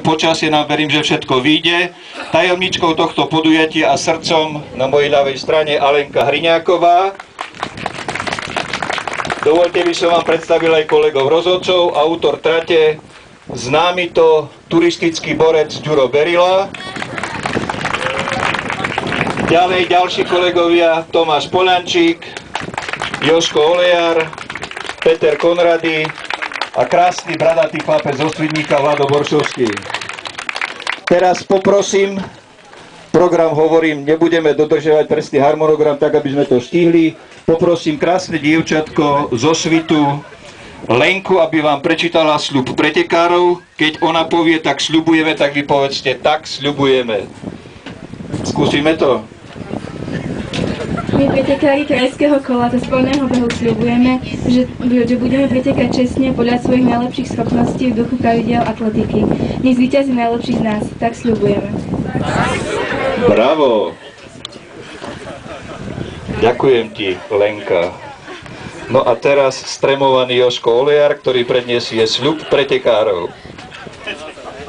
Počasie nám verím, že všetko vyjde. Tajomničkou tohto podujatia a srdcom na mojej ľavej strane Alenka Hriňáková. Dovoľte, by som vám predstavil aj kolegov rozhodcov, autor trate, známy to turistický borec Ďuro Berila. Ďalej ďalší kolegovia Tomáš Poľančík, Jožko Olejar, Peter Konrady a krásny bradatý chlapec zo Svidníka Vlado Boršovský. Teraz poprosím, program hovorím, nebudeme dodržiavať presný harmonogram tak, aby sme to stihli. Poprosím krásne dievčatko zo Svitu, Lenku, aby vám prečítala sľub pretekárov. Keď ona povie, tak sľubujeme, tak vy povedzte, tak sľubujeme. Skúsime to. My pretekári krajského kola spolného behu sľubujeme, že budeme pretekať čestne podľa svojich najlepších schopností v duchu pravidiel atletiky. Nech zvíťazí najlepší z nás, tak sľubujeme. Bravo! Ďakujem ti, Lenka. No a teraz stremovaný Jožko Olejar, ktorý predniesie sľub pretekárov.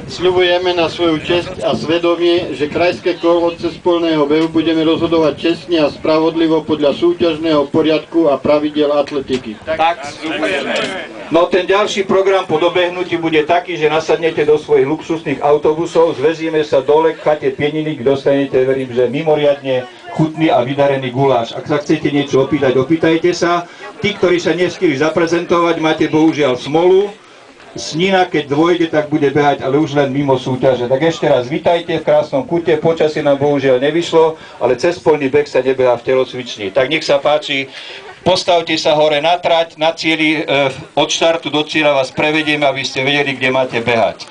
Sľubujeme na svoju česť a svedomie, že krajské kolo cezpolného behu budeme rozhodovať čestne a spravodlivo podľa súťažného poriadku a pravidiel atletiky. Tak sľubujeme. No ten ďalší program po dobehnutí bude taký, že nasadnete do svojich luxusných autobusov, zvezieme sa dole k chate Pieninik, dostanete, verím, že mimoriadne chutný a vydarený guláš. Ak sa chcete niečo opýtať, opýtajte sa. Tí, ktorí sa nestihli zaprezentovať, máte bohužiaľ smolu. Snina, keď dôjde, tak bude behať, ale už len mimo súťaže. Tak ešte raz vítajte v krásnom kute. Počasie nám bohužiaľ nevyšlo, ale cezpolný beh sa nebehá v telocvični. Tak nech sa páči, postavte sa hore na trať, na cieli, od štartu do cieľa vás prevedieme, aby ste vedeli, kde máte behať.